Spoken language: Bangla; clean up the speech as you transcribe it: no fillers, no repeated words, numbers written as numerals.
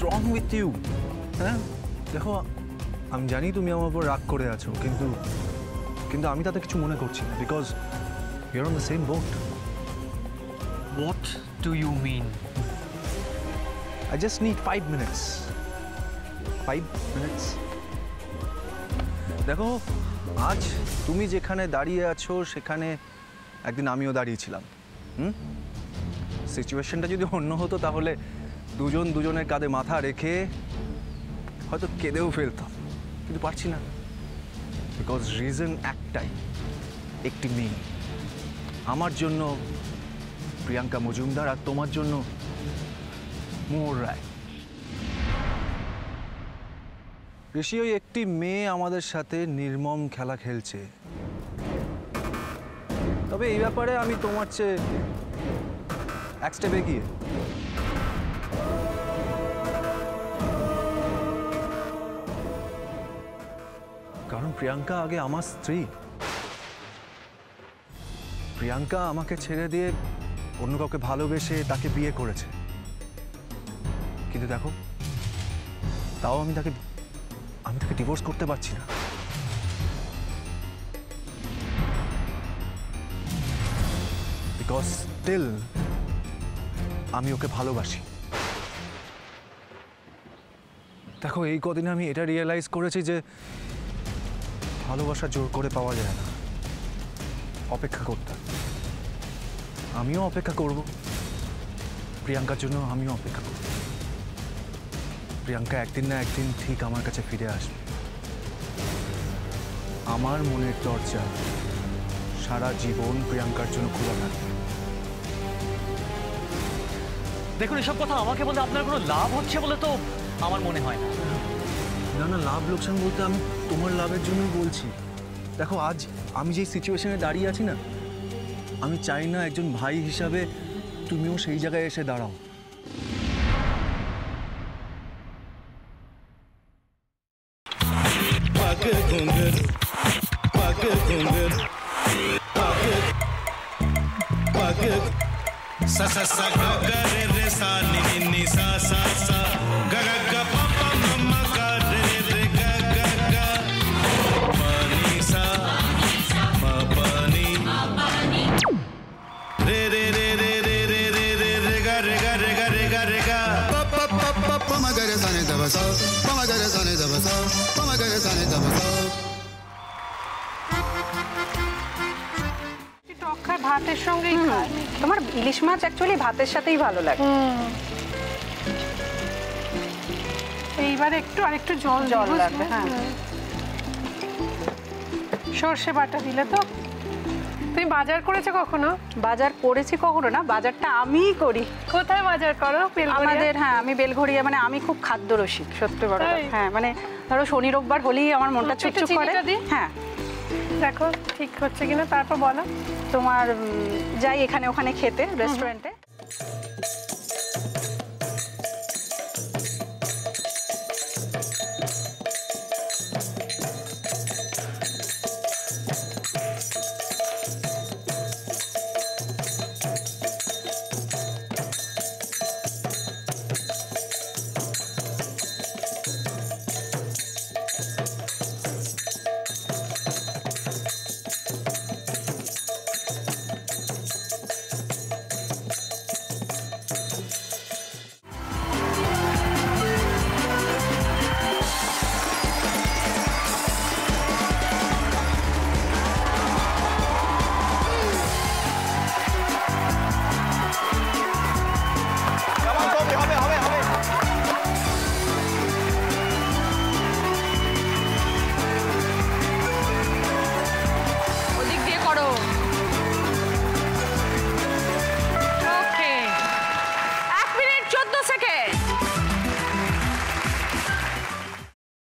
Wrong with you? হ্যাঁ দেখো, আমি জানি তুমি আমার উপর রাগ করে আছো, কিন্তু কিন্তু আমি তাতে কিছু মনে করছি না, because you are on the same boat. What do you mean? I just need 5 minutes. 5 minutes. দেখো, আজ তুমি যেখানে দাঁড়িয়ে আছো সেখানে একদিন আমিও দাঁড়িয়েছিলাম। সিচুয়েশনটা যদি অন্য হতো তাহলে দুজন দুজনের কাঁধে মাথা রেখে হয়তো কেঁদেও ফেলতাম, কিন্তু পারছি না। বিকজ রিজন একটাই, একটি মেয়ে। আমার জন্য প্রিয়াঙ্কা মজুমদার, আর তোমার জন্য মোহর রায়। ঋষি, ওই একটি মেয়ে আমাদের সাথে নির্মম খেলা খেলছে। তবে এই ব্যাপারে আমি তোমার চেয়ে এক স্টেপ এগিয়ে। কারণ প্রিয়াঙ্কা আগে আমার স্ত্রী। প্রিয়াঙ্কা আমাকে ছেড়ে দিয়ে অন্য কাউকে ভালোবেসে তাকে বিয়ে করেছে, কিন্তু দেখো, তাও আমি তাকে ডিভোর্স করতে পারছি না। বিকজ স্টিল আমি ওকে ভালোবাসি। দেখো, এই কদিনে আমি এটা রিয়েলাইজ করেছি যে ভালোবাসা জোর করে পাওয়া যায় না, অপেক্ষা করতে। আমিও অপেক্ষা করব, প্রিয়াঙ্কার জন্য আমিও অপেক্ষা করব। প্রিয়াঙ্কা একদিন না একদিন ঠিক আমার কাছে ফিরে আসবে। আমার মনের দরজা সারা জীবন প্রিয়াঙ্কার জন্য খোলা থাকবে। দেখুন, এসব কথা আমাকে বলতে আপনার কোনো লাভ হচ্ছে বলে তো আমার মনে হয় না। না না, লাভ লোকসান বলতে আমি তোমার লাভের জন্যই বলছি। দেখো, আজ আমি যেই সিচুয়েশনে দাঁড়িয়ে আছি না, আমি চাই না একজন ভাই হিসাবে তুমিও সেই জায়গায় এসে দাঁড়াও। sa sa sa ga ga re re sa ni ni ni sa sa sa ga ga ga pa pa ma ma ga re re ga ga ga pa ni sa ma pa ni re re re re re re re re re ga re ga re ga re ga re ga pa pa pa pa pa ma ga re sa ni da ba sa pa ma ga re sa ni da ba sa pa ma ga re sa ni da ba sa। ভাতের সঙ্গেই খায়। তোমার ইলিশ মাছ অ্যাকচুয়ালি ভাতের সাথেই ভালো লাগে। এইবার আরেকটু জল লাগবে। হ্যাঁ, সর্ষে বাটা দিলে তো। তুমি বাজার করেছো কখনো? বাজার করেছি কখনো না, বাজারটা আমিই করি। কোথায় বাজার করো? আমাদের, হ্যাঁ, আমি বেলঘড়িয়া, মানে আমি খুব খাদ্যরসিক, সত্যি বড় কথা। হ্যাঁ, মানে ধরো শনি রোববার হলেই আমার মনটা চুপচুপ করে। হ্যাঁ, দেখো ঠিক হচ্ছে কিনা, তারপর বলো। তোমার যাই এখানে ওখানে খেতে, রেস্টুরেন্টে।